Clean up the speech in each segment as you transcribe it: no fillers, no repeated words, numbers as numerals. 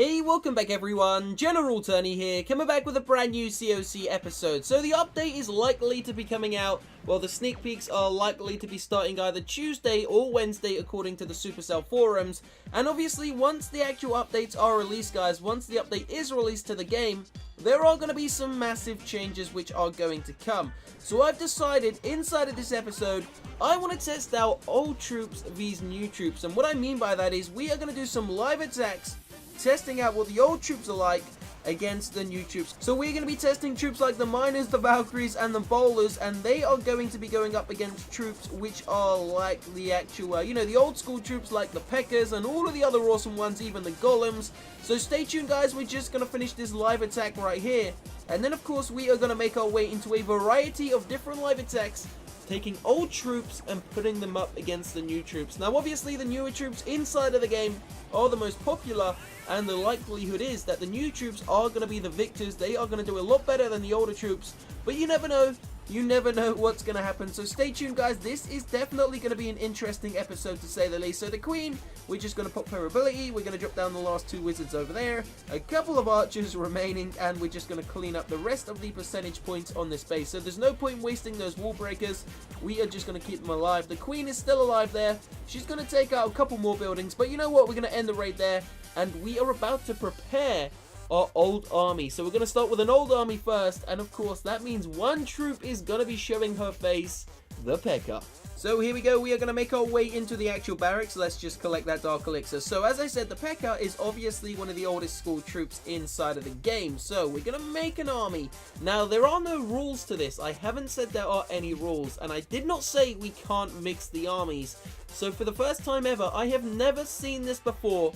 Hey, welcome back everyone, General Turney here, coming back with a brand new COC episode. So the update is likely to be coming out, well the sneak peeks are likely to be starting either Tuesday or Wednesday according to the Supercell forums. And obviously once the actual updates are released guys, once the update is released to the game, there are going to be some massive changes which are going to come. So I've decided inside of this episode, I want to test out old troops vs new troops. And what I mean by that is we are going to do some live attacks, testing out what the old troops are like against the new troops. So we're going to be testing troops like the miners, the Valkyries, and the bowlers, and they are going to be going up against troops which are like the actual, the old school troops like the P.E.K.K.A.s and all of the other awesome ones, even the Golems. So stay tuned guys, we're just going to finish this live attack right here, and then of course we are going to make our way into a variety of different live attacks, taking old troops and putting them up against the new troops. Now obviously the newer troops inside of the game are the most popular, and the likelihood is that the new troops are going to be the victors. They are going to do a lot better than the older troops, but you never know. You never know what's going to happen, so stay tuned guys. This is definitely going to be an interesting episode to say the least. So the Queen, we're just going to pop her ability, we're going to drop down the last two wizards over there, a couple of archers remaining, and we're just going to clean up the rest of the percentage points on this base. So there's no point wasting those wall breakers, we are just going to keep them alive. The Queen is still alive there, she's going to take out a couple more buildings, but you know what, we're going to end the raid there, and we are about to prepare our old army. So we're going to start with an old army first, and of course that means one troop is going to be showing her face, the P.E.K.K.A. So here we go, we are going to make our way into the actual barracks. Let's just collect that dark elixir. So as I said, the P.E.K.K.A. is obviously one of the oldest school troops inside of the game. So we're going to make an army. Now there are no rules to this, I haven't said there are any rules, and I did not say we can't mix the armies. So for the first time ever, I have never seen this before.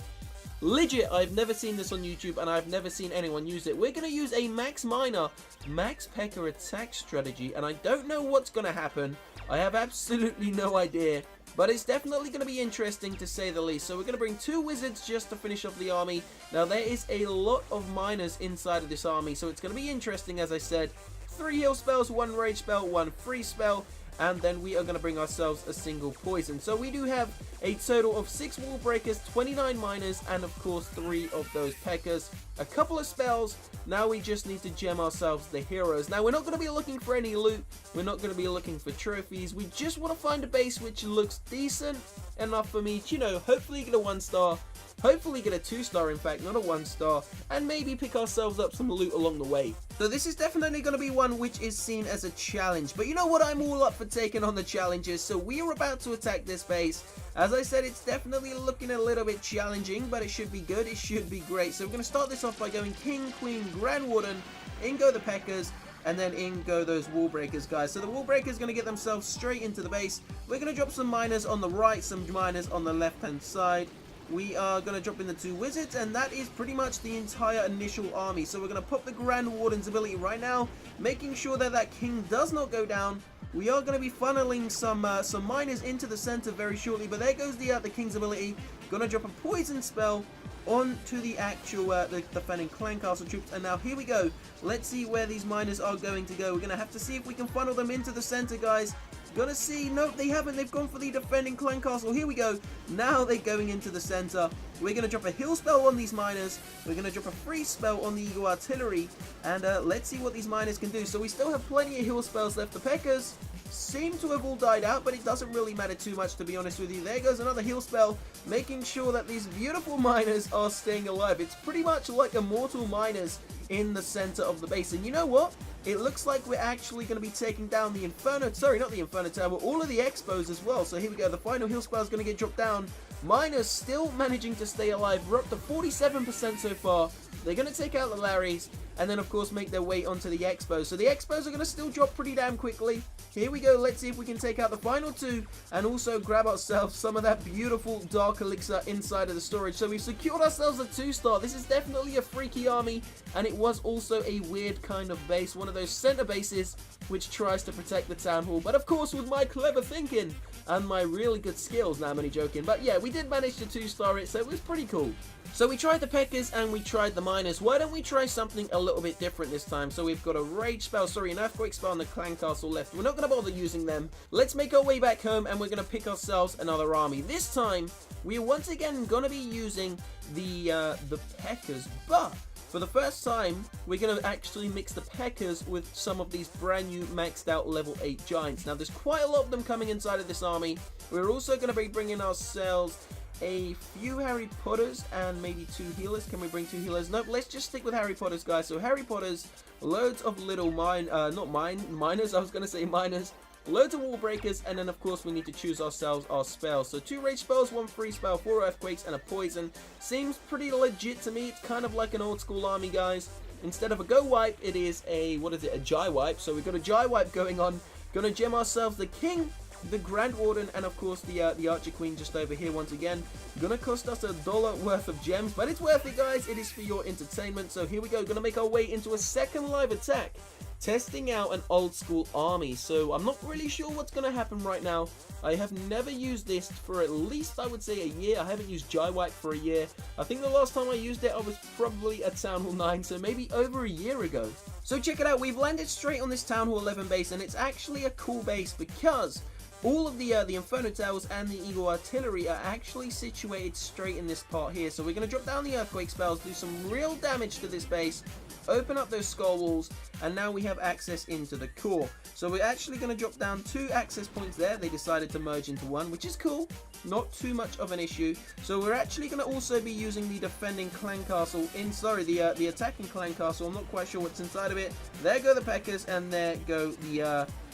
Legit, I've never seen this on YouTube, and I've never seen anyone use it. We're going to use a max miner, max P.E.K.K.A. attack strategy, and I don't know what's going to happen. I have absolutely no idea, but it's definitely going to be interesting to say the least. So we're going to bring two wizards just to finish off the army. Now there is a lot of miners inside of this army, so it's going to be interesting. As I said, 3 heal spells, 1 rage spell, 1 freeze spell, and then we are going to bring ourselves a single poison. So we do have a total of 6 wall breakers, 29 miners, and of course 3 of those P.E.K.K.A.s, a couple of spells. Now we just need to gem ourselves the heroes. Now we're not going to be looking for any loot, we're not going to be looking for trophies, we just want to find a base which looks decent enough for me to, hopefully get a 1-star, hopefully get a 2-star, in fact, not a 1-star, and maybe pick ourselves up some loot along the way. So this is definitely going to be one which is seen as a challenge, but you know what, I'm all up for taking on the challenges. So we are about to attack this base. As I said, it's definitely looking a little bit challenging, but it should be good, it should be great. So we're going to start this off by going King, Queen, Grand Warden, in go the P.E.K.K.A.s, and then in go those wall breakers, guys. So the wall breakers going to get themselves straight into the base. We're going to drop some miners on the right, some miners on the left hand side. We are going to drop in the 2 wizards, and that is pretty much the entire initial army. So we're going to pop the Grand Warden's ability right now, making sure that that king does not go down. We are going to be funneling some miners into the center very shortly, but there goes the king's ability. Going to drop a poison spell onto the actual the defending clan castle troops, and now here we go. Let's see where these miners are going to go. We're going to have to see if we can funnel them into the center, guys. Gonna see, nope, they haven't. They've gone for the defending clan castle. Here we go. Now they're going into the center. We're gonna drop a heal spell on these miners. We're gonna drop a freeze spell on the Eagle Artillery, and let's see what these miners can do. So we still have plenty of heal spells left. The P.E.K.K.A.s seem to have all died out, but it doesn't really matter too much, to be honest with you. There goes another heal spell, making sure that these beautiful miners are staying alive. It's pretty much like immortal miners in the center of the base. And you know what? It looks like we're actually going to be taking down the Inferno, sorry, not the Inferno Tower, all of the Expos as well. So here we go, the final heal spell is going to get dropped down. Miners still managing to stay alive. We're up to 47% so far. They're going to take out the Larrys, and then of course make their way onto the Expos. So the Expos are going to still drop pretty damn quickly. Here we go, let's see if we can take out the final 2, and also grab ourselves some of that beautiful dark elixir inside of the storage. So we've secured ourselves a 2-star. This is definitely a freaky army, and it was also a weird kind of base, one of those center bases which tries to protect the town hall. But of course, with my clever thinking and my really good skills, now I'm only joking, but yeah, we did manage to 2-star it, so it was pretty cool. So we tried the P.E.K.K.A.s and we tried the miners. Why don't we try something a little bit different this time? So we've got a rage spell, sorry, an earthquake spell and the clan castle left. We're not going to bother using them. Let's make our way back home and we're going to pick ourselves another army. This time, we are once again going to be using the P.E.K.K.A.s, but for the first time, we're going to actually mix the P.E.K.K.A.s with some of these brand new maxed out level 8 giants. Now, there's quite a lot of them coming inside of this army. We're also going to be bringing ourselves a few Harry Potters and maybe 2 healers. Can we bring 2 healers? Nope, let's just stick with Harry Potters, guys. So Harry Potters, loads of little miners, I was going to say miners, loads of wall breakers, and then of course we need to choose ourselves our spells. So 2 rage spells, 1 free spell, 4 earthquakes, and a poison. Seems pretty legit to me. It's kind of like an old school army, guys. Instead of a go wipe, it is a, what is it, a Jai wipe. So we've got a Jai wipe going on. Gonna gem ourselves the king, the Grand Warden, and of course the Archer Queen just over here once again. Gonna cost us $1 worth of gems, but it's worth it, guys. It is for your entertainment. So here we go. Gonna make our way into a second live attack, testing out an old school army. So I'm not really sure what's gonna happen right now. I have never used this for at least, I would say, a year. I haven't used Jai Wipe for a year. I think the last time I used it, I was probably at Town Hall 9, so maybe over a year ago. So check it out. We've landed straight on this Town Hall 11 base, and it's actually a cool base because all of the Inferno Towers and the Eagle Artillery are actually situated straight in this part here. So we're going to drop down the Earthquake spells, do some real damage to this base, open up those skull walls, and now we have access into the core. So we're actually going to drop down 2 access points there. They decided to merge into 1, which is cool. Not too much of an issue. So we're actually going to also be using the defending clan castle the attacking clan castle. I'm not quite sure what's inside of it. There go the P.E.K.K.A.s, and there go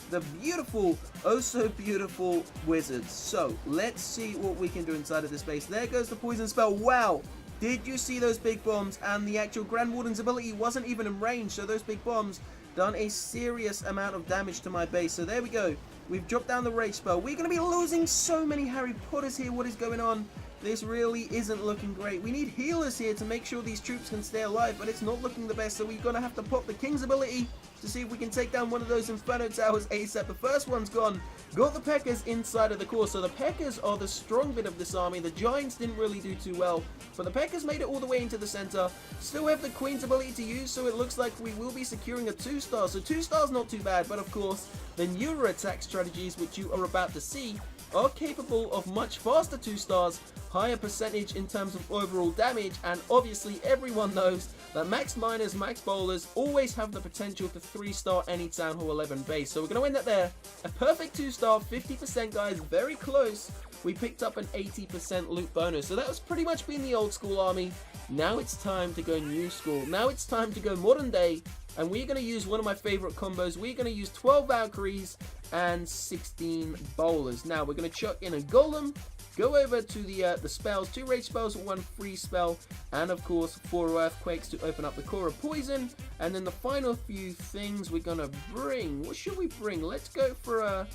the beautiful, oh so beautiful wizards. So let's see what we can do inside of this base. There goes the poison spell. Wow, did you see those big bombs? And the actual Grand Warden's ability wasn't even in range, so those big bombs done a serious amount of damage to my base. So there we go. We've dropped down the rage spell. We're going to be losing so many Harry Potters here. What is going on? This really isn't looking great. We need healers here to make sure these troops can stay alive, but it's not looking the best, so we're going to have to pop the King's ability to see if we can take down one of those Inferno Towers ASAP. The first one's gone. Got the P.E.K.K.A.s inside of the core, so the P.E.K.K.A.s are the strong bit of this army. The Giants didn't really do too well, but the P.E.K.K.A.s made it all the way into the center. Still have the Queen's ability to use, so it looks like we will be securing a 2-star. So 2 stars not too bad, but of course, the newer attack strategies, which you are about to see, are capable of much faster 2 stars, higher percentage in terms of overall damage, and obviously everyone knows that max miners, max bowlers always have the potential to 3-star any Town Hall 11 base. So we're going to end that there. A perfect 2-star, 50% guys, very close. We picked up an 80% loot bonus. So that was pretty much been the old school army. Now it's time to go new school. Now it's time to go modern day. And we're going to use one of my favorite combos. We're going to use 12 Valkyries and 16 bowlers. Now we're going to chuck in a golem, go over to the spells, 2 rage spells, 1 free spell, and of course 4 earthquakes to open up the core of poison. And then the final few things we're going to bring, what should we bring? Let's go for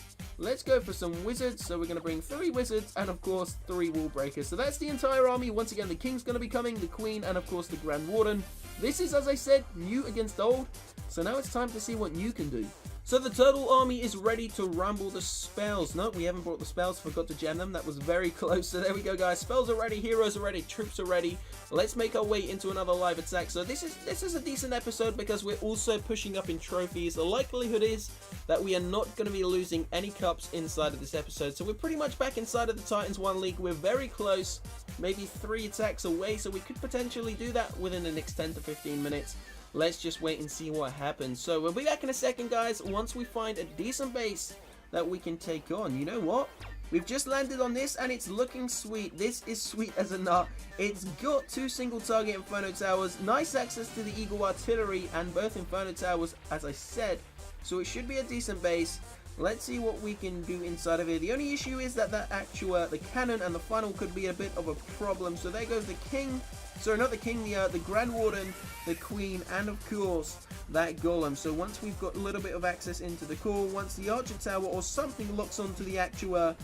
some wizards. So we're going to bring 3 wizards and of course 3 wall breakers. So that's the entire army. Once again, the king's going to be coming, the queen, and of course the Grand Warden. This is, as I said, new against old. So now it's time to see what new can do. So the turtle army is ready to rumble the spells. No, we haven't brought the spells. Forgot to gem them. That was very close. So there we go, guys. Spells are ready. Heroes are ready. Troops are ready. Let's make our way into another live attack. So this is a decent episode because we're also pushing up in trophies. The likelihood is that we are not going to be losing any cups inside of this episode. So we're pretty much back inside of the Titans 1 League. We're very close. Maybe 3 attacks away. So we could potentially do that within the next 10 to 15 minutes. Let's just wait and see what happens. So we'll be back in a second, guys, once we find a decent base that we can take on. You know what? We've just landed on this and it's looking sweet. This is sweet as a nut. It's got 2 single target Inferno Towers, nice access to the Eagle Artillery and both Inferno Towers, as I said. So it should be a decent base. Let's see what we can do inside of here. The only issue is that the cannon and the funnel could be a bit of a problem. So there goes the king. Sorry, not the king, the Grand Warden, the Queen, and of course, that Golem. So once we've got a little bit of access into the core, once the Archer Tower or something locks onto the actual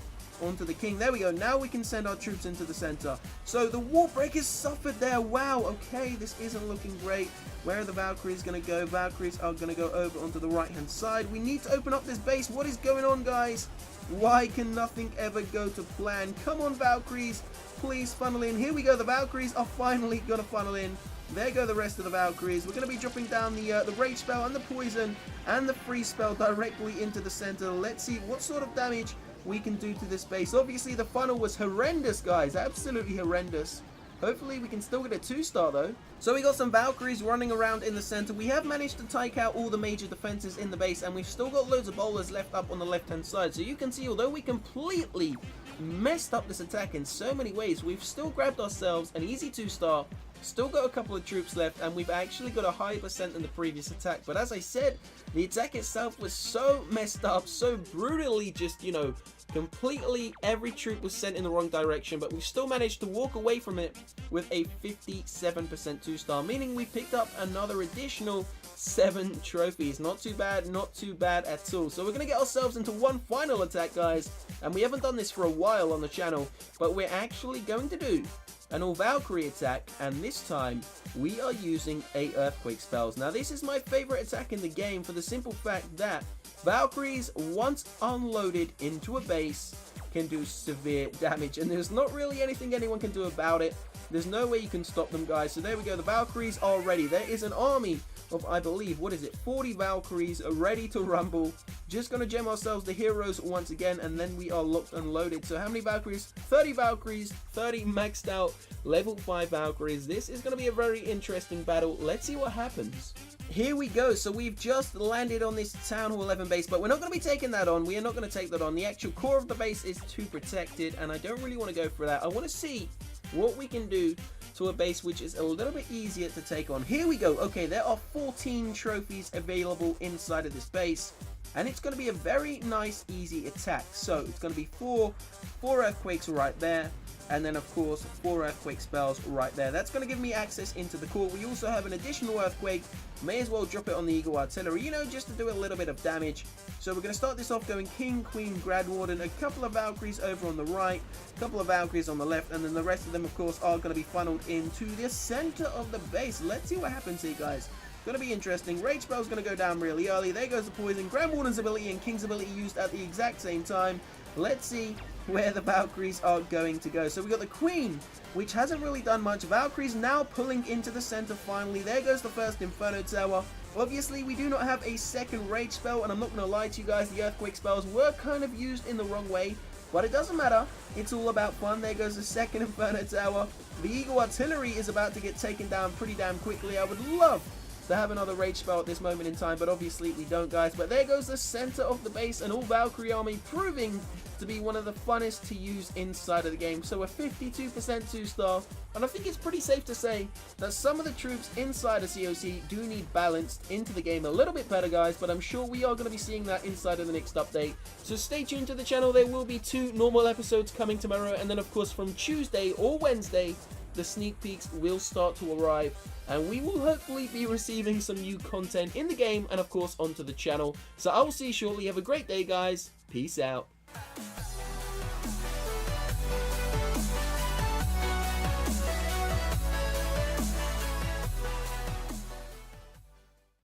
onto the king. There we go. Now we can send our troops into the center. So the wall breakers suffered there. Wow. Okay, this isn't looking great. Where are the Valkyries going to go? Valkyries are going to go over onto the right-hand side. We need to open up this base. What is going on, guys? Why can nothing ever go to plan? Come on, Valkyries. Please funnel in. Here we go. The Valkyries are finally going to funnel in. There go the rest of the Valkyries. We're going to be dropping down the Rage spell and the Poison and the Freeze spell directly into the center. Let's see what sort of damage we can do to this base. Obviously, the funnel was horrendous, guys. Absolutely horrendous. Hopefully, we can still get a 2-star, though. So we got some Valkyries running around in the center. We have managed to take out all the major defenses in the base, and we've still got loads of bowlers left up on the left-hand side. So you can see, although we completely messed up this attack in so many ways, we've still grabbed ourselves an easy 2-star. Still got a couple of troops left, and we've actually got a higher percent than the previous attack. But as I said, the attack itself was so messed up, so brutally just, you know, completely every troop was sent in the wrong direction, but we still managed to walk away from it with a 57% 2-star, meaning we picked up another additional 7 trophies. Not too bad at all. So we're going to get ourselves into one final attack, guys, and we haven't done this for a while on the channel, but we're actually going to do an all Valkyrie attack, and this time we are using a Earthquake spells. Now this is my favorite attack in the game for the simple fact that Valkyries, once unloaded into a base, can do severe damage, and there's not really anything anyone can do about it. There's no way you can stop them, guys. So there we go, the Valkyries are ready. There is an army of, I believe, what is it, 40 Valkyries are ready to rumble. Just gonna gem ourselves the heroes once again, and then we are locked and loaded. So how many Valkyries? 30 Valkyries, 30 maxed out level 5 Valkyries. This is gonna be a very interesting battle. Let's see what happens. Here we go. So we've just landed on this Town Hall 11 base, but we're not going to be taking that on. We are not going to take that on. The actual core of the base is too protected, and I don't really want to go for that. I want to see what we can do to a base which is a little bit easier to take on. Here we go. Okay, there are 14 trophies available inside of this base, and it's going to be a very nice, easy attack. So it's going to be four Earthquakes right there, and then of course 4 Earthquake spells right there. That's going to give me access into the core. We also have an additional Earthquake. May as well drop it on the Eagle Artillery, you know, just to do a little bit of damage. So we're going to start this off going King, Queen, Grad Warden, a couple of Valkyries over on the right, a couple of Valkyries on the left, and then the rest of them of course are going to be funneled into the center of the base. Let's see what happens here, guys. Going to be interesting. Rage spell's going to go down really early. There goes the Poison. Grand Warden's ability and King's ability used at the exact same time. Let's see where the Valkyries are going to go. So we got the Queen, which hasn't really done much. Valkyries now pulling into the center finally. There goes the first Inferno Tower. Obviously, we do not have a second Rage spell, and I'm not going to lie to you guys, the Earthquake spells were kind of used in the wrong way, but it doesn't matter. It's all about fun. There goes the second Inferno Tower. The Eagle Artillery is about to get taken down pretty damn quickly. I would love to have another Rage spell at this moment in time, but obviously we don't, guys. But there goes the center of the base, an all Valkyrie army, proving to be one of the funnest to use inside of the game. So a 52% 2-star, and I think it's pretty safe to say that some of the troops inside of COC do need balanced into the game a little bit better, guys, but I'm sure we are going to be seeing that inside of the next update. So stay tuned to the channel. There will be 2 normal episodes coming tomorrow, and then of course from Tuesday or Wednesday the sneak peeks will start to arrive, and we will hopefully be receiving some new content in the game and of course onto the channel. So I will see you shortly. Have a great day, guys. Peace out.